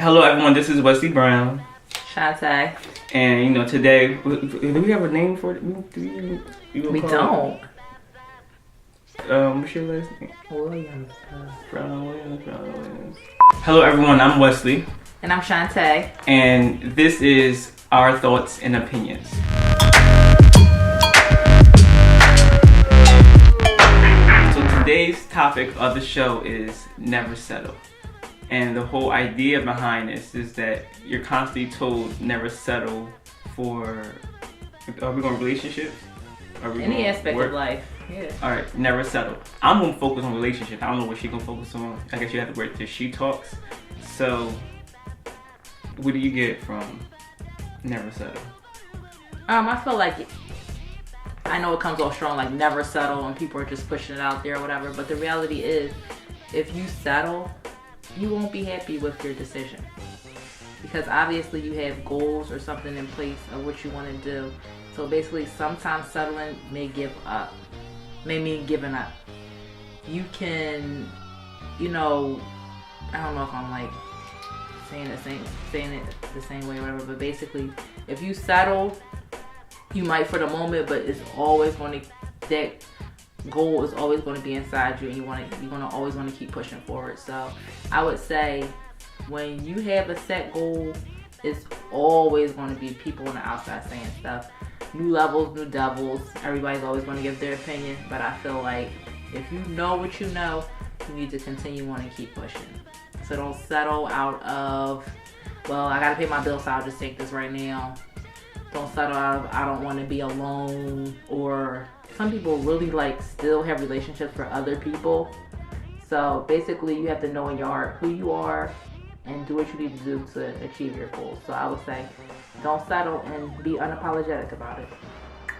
Hello everyone, this is Wesley Brown. Shantae. And today, do we have a name for it? We don't. What's your last name? Williams. Brown Williams. Hello everyone, I'm Wesley. And I'm Shantae. And this is our thoughts and opinions. So today's topic of the show is never settle. And the whole idea behind this is that you're constantly told never settle for, are we going relationships? Any aspect of life, yeah. Alright, never settle. I'm going to focus on relationships. I don't know what she's going to focus on. I guess you have to wait till she talks. So, what do you get from never settle? I feel like, I know it comes off strong, like never settle, and people are just pushing it out there or whatever, but the reality is, if you settle, you won't be happy with your decision, because obviously you have goals or something in place of what you want to do. So basically, sometimes settling may mean giving up. You can, I don't know if I'm like saying it the same way or whatever, but basically, if you settle, you might for the moment, but it's always going to, that goal is always going to be inside you, and you're going to always want to keep pushing forward. So I would say when you have a set goal, it's always going to be people on the outside saying stuff. New levels, new devils. Everybody's always going to give their opinion, but I feel like if you know what you know, you need to continue on and keep pushing. So don't settle out of, well, I got to pay my bills, so I'll just take this right now. Don't settle out of, I don't want to be alone, or some people really still have relationships for other people. So basically, you have to know in your heart who you are and do what you need to do to achieve your goals. So I would say, don't settle and be unapologetic about it.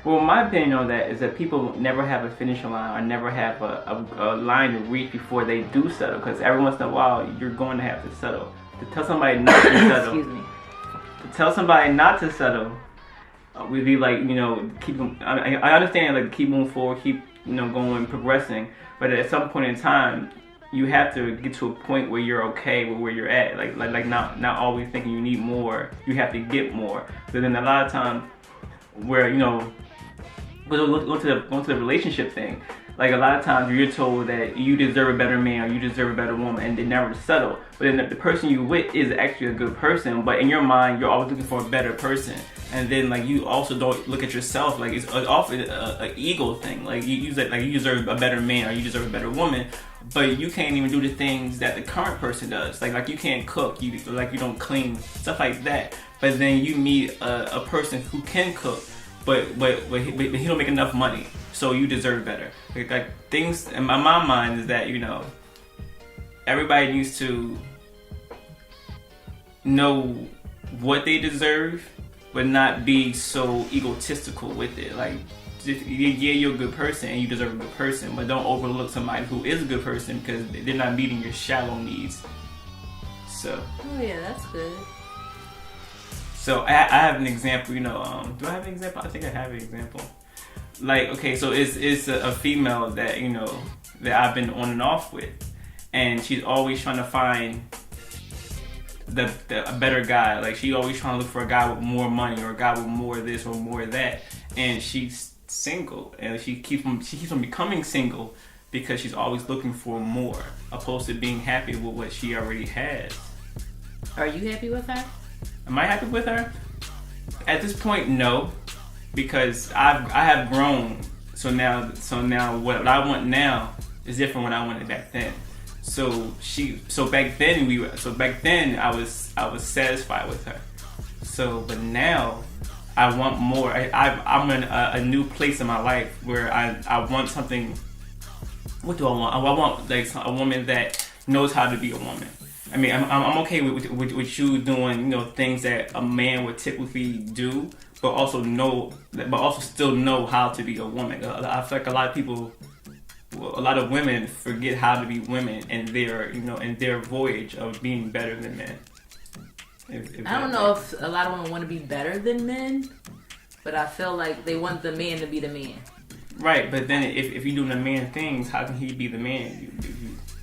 Well, my opinion on that is that people never have a finishing line or never have a line to reach before they do settle, because every once in a while you're going to have to settle. To tell somebody not to settle, Excuse me. To tell somebody not to settle would be like, keep them. I understand, keep moving forward, keep going, progressing, but at some point in time, you have to get to a point where you're okay with where you're at. Like not always thinking you need more. You have to get more. But then a lot of times, where going to the relationship thing, like a lot of times you're told that you deserve a better man or you deserve a better woman, and they never settle. But then the person you with is actually a good person, but in your mind you're always looking for a better person. And then you also don't look at yourself, like it's often an ego thing. Like you deserve a better man or you deserve a better woman, but you can't even do the things that the current person does. Like you can't cook, you don't clean, stuff like that. But then you meet a person who can cook, but he don't make enough money, so you deserve better. Like things in my mind is that everybody needs to know what they deserve, but not be so egotistical with it. Like, you're a good person and you deserve a good person, but don't overlook somebody who is a good person because they're not meeting your shallow needs. So. Oh yeah, that's good. So I have an example. Do I have an example? I think I have an example. Okay, so it's a female that that I've been on and off with, and she's always trying to find a better guy. Like she always trying to look for a guy with more money or a guy with more of this or more of that. And she's single, and she keeps on becoming single because she's always looking for more, opposed to being happy with what she already has. Are you happy with her? Am I happy with her? At this point, no, because I have grown. So now what I want now is different when I wanted back then. So back then I was satisfied with her. But now I want more. I'm in a new place in my life where I want something. What do I want? I want a woman that knows how to be a woman. I mean, I'm okay with you doing things that a man would typically do, but also still know how to be a woman. I feel like a lot of women forget how to be women in their voyage of being better than men. I don't know if a lot of women want to be better than men, but I feel like they want the man to be the man. Right, but then if you're doing the man things, how can he be the man?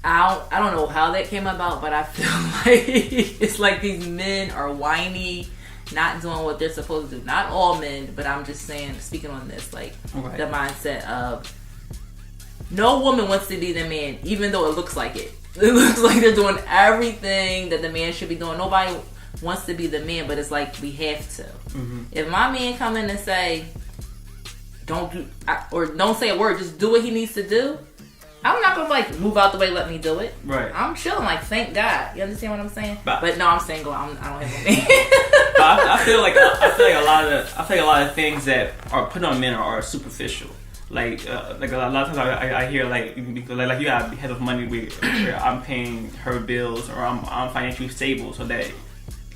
I don't know how that came about, but I feel like it's like these men are whiny, not doing what they're supposed to do. Not all men, but I'm just saying, speaking on this, like the mindset of no woman wants to be the man, even though it looks like it. It looks like they're doing everything that the man should be doing. Nobody wants to be the man, but it's like we have to. Mm-hmm. If my man come in and say, don't say a word, just do what he needs to do, I'm not gonna like move out the way, let me do it. Right. I'm chilling, like thank God. You understand what I'm saying? But no, I'm single. I don't have no man. I feel like a lot of things that are put on men are superficial. Like a lot of times I hear like you gotta have money where I'm paying her bills, or I'm financially stable so that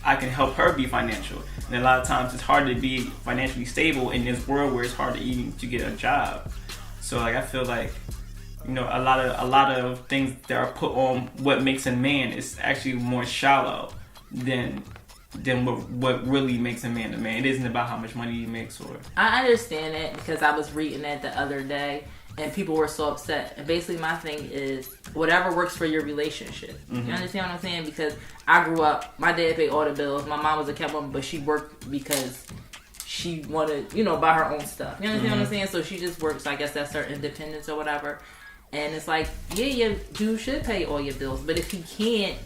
I can help her be financial. And a lot of times it's hard to be financially stable in this world where it's hard to even to get a job. So like I feel like, you know, a lot of things that are put on what makes a man is actually more shallow than what really makes a man a man. It isn't about how much money he makes. Or I understand that because I was reading that the other day and people were so upset. And basically my thing is whatever works for your relationship. Mm-hmm. You understand what I'm saying? Because I grew up, my dad paid all the bills. My mom was a kept woman, but she worked because she wanted, you know, buy her own stuff. You understand what I'm saying? So she just works. I guess that's her independence or whatever. And it's like, yeah, your dude should pay all your bills, but if he can't,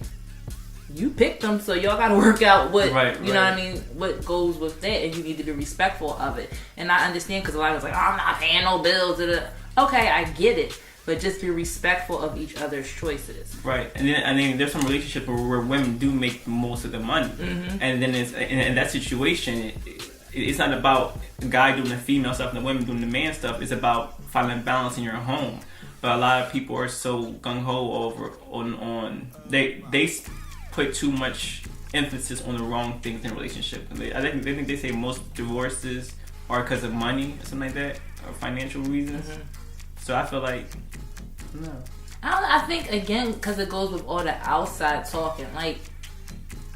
you picked them, so y'all gotta work out what, you know what I mean, what goes with that, and you need to be respectful of it. And I understand, because a lot of it's like, oh, I'm not paying no bills. Okay, I get it, but just be respectful of each other's choices. Right, and then there's some relationships where women do make most of the money, and then it's in that situation, it's not about the guy doing the female stuff and the women doing the man stuff. It's about finding balance in your home. But a lot of people are so gung ho on they put too much emphasis on the wrong things in a relationship. I think they say most divorces are because of money or something like that, or financial reasons. Mm-hmm. So I feel like no. I think again because it goes with all the outside talking. Like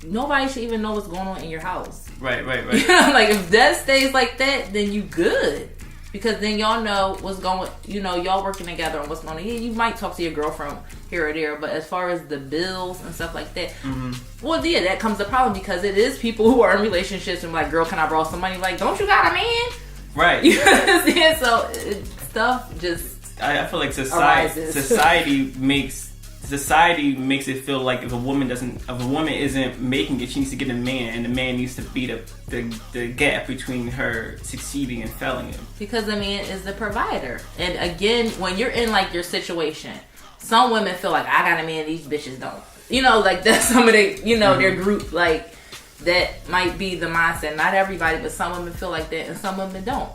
nobody should even know what's going on in your house. Right. Like if that stays like that, then you good. Because then y'all know what's going, you know, y'all working together on what's going on. Yeah, you might talk to your girlfriend here or there, but as far as the bills and stuff like that, well, yeah, that comes the problem because it is people who are in relationships and like, girl, can I borrow some money? Like, don't you got a man? Right. You understand? So stuff just I feel like society makes it feel like if a woman isn't making it, she needs to get a man, and the man needs to be the gap between her succeeding and failing him. Because the man is the provider. And again, when you're in like your situation, some women feel like I got a man, these bitches don't. You know, like that's some of they, you know, their group, like that might be the mindset. Not everybody, but some women feel like that, and some women don't.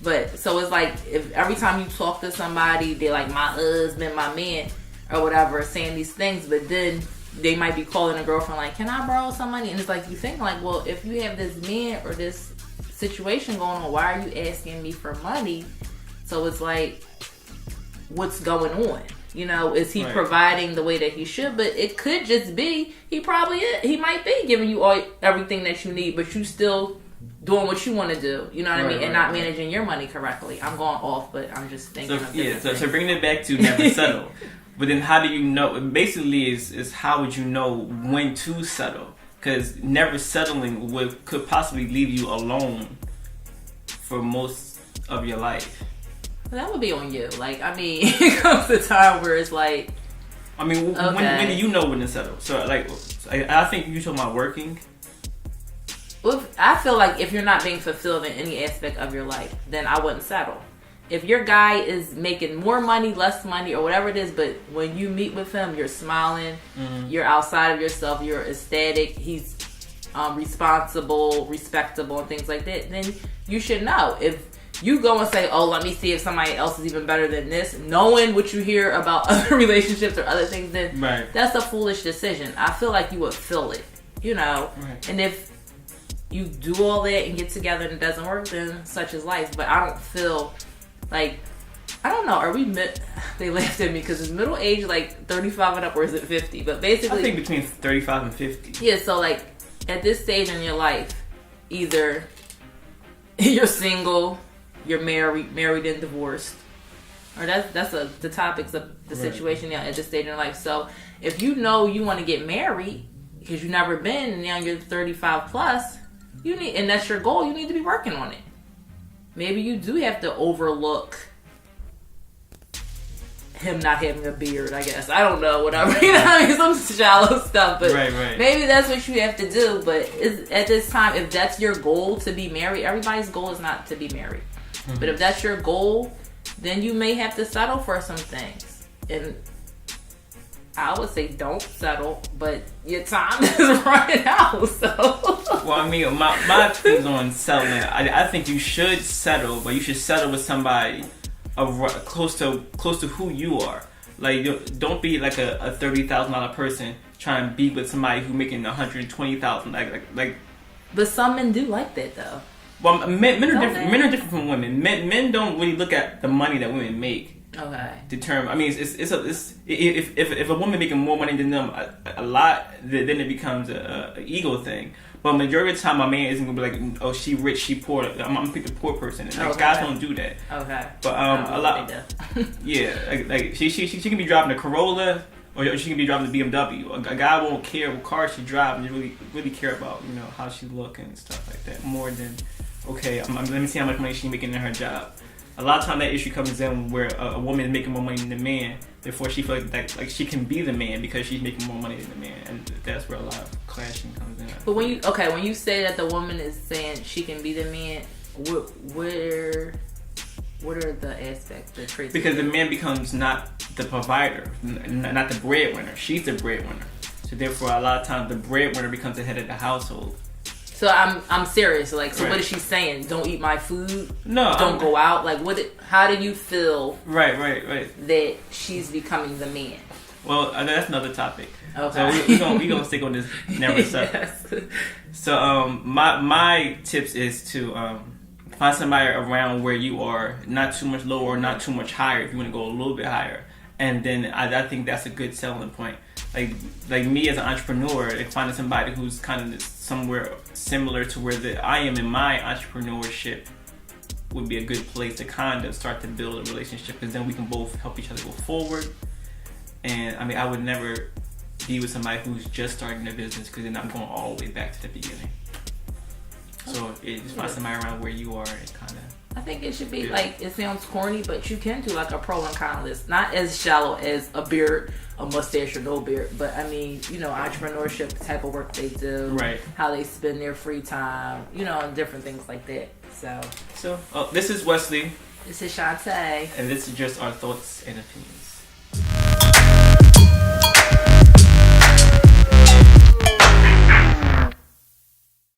But so it's like if every time you talk to somebody, they're like my husband, my man, or whatever, saying these things, but then they might be calling a girlfriend like, can I borrow some money? And it's like, you think like, well, if you have this man or this situation going on, why are you asking me for money? So it's like, what's going on? You know, is he providing the way that he should? But it could just be, he might be giving you everything that you need, but you still doing what you want to do, you know what I mean, and not managing your money correctly. I'm going off, but I'm just thinking so bringing it back to never settle. But then how do you know? Basically, is how would you know when to settle? Because never settling could possibly leave you alone for most of your life. Well, that would be on you. Like, I mean, it comes a time where it's like, I mean, when do you know when to settle? So, like, I think you talking about working. Well, I feel like if you're not being fulfilled in any aspect of your life, then I wouldn't settle. If your guy is making more money, less money, or whatever it is, but when you meet with him, you're smiling, you're outside of yourself, you're ecstatic, he's responsible, respectable, and things like that, then you should know. If you go and say, oh, let me see if somebody else is even better than this, knowing what you hear about other relationships or other things, then that's a foolish decision. I feel like you would feel it, you know? Right. And if you do all that and get together and it doesn't work, then such is life. But I don't feel like, I don't know, are we they laughed at me because it's middle age, like 35 and up, or is it 50? But basically, I think between 35 and 50. Yeah, so like at this stage in your life, either you're single, you're married and divorced, or that's the topics of the situation now at this stage in life. So if you know you want to get married because you've never been, and now you're 35 plus, and that's your goal, you need to be working on it. Maybe you do have to overlook him not having a beard, I guess. I don't know, whatever. You know what I mean? Some shallow stuff. But maybe that's what you have to do. But at this time, if that's your goal to be married, everybody's goal is not to be married. Mm-hmm. But if that's your goal, then you may have to settle for some things. And I would say don't settle, but your time is running out. So, well, I mean, my things on settling, I think you should settle, but you should settle with somebody close to who you are. Like, don't be like a $30,000 person trying to be with somebody who making $120,000. Like. But some men do like that though. Well, men are different. Men are different from women. Men don't really look at the money that women make. Okay. Determine. I mean, if a woman making more money than them a lot, then it becomes a ego thing. But majority of the time, my man isn't gonna be like, oh, she rich, she poor. I'm gonna pick the poor person. Like, guys don't do that. Okay. But a lot. Yeah, like she can be driving a Corolla, or she can be driving the BMW. A guy won't care what car she drives. And really care about how she look and stuff like that more than let me see how much money she's making in her job. A lot of time that issue comes in where a woman is making more money than the man, therefore she feels like she can be the man because she's making more money than the man, and that's where a lot of clashing comes in. But when you say that the woman is saying she can be the man, what are the aspects, the traits? Because the man becomes not the provider, not the breadwinner. She's the breadwinner, so therefore a lot of times the breadwinner becomes the head of the household. So I'm serious. Like, so what is she saying? Don't eat my food. No. Don't go out. Like, how do you feel? Right. That she's becoming the man. Well, that's another topic. Okay. So we gonna stick on this never subject. Yes. So my tips is to find somebody around where you are, not too much lower, or not too much higher. If you want to go a little bit higher, and then I think that's a good selling point. Like me as an entrepreneur, like finding somebody who's kind of somewhere similar to where I am in my entrepreneurship would be a good place to kind of start to build a relationship, because then we can both help each other go forward. And I mean, I would never be with somebody who's just starting a business, because then I'm going all the way back to the beginning. So just find somebody around where you are and kind of. I think it should be like, it sounds corny, but you can do like a pro and con list. Not as shallow as a beard, a mustache, or no beard, but I mean, entrepreneurship, the type of work they do, right? How they spend their free time, and different things like that. So this is Wesley. This is Shantae. And this is just our thoughts and opinions.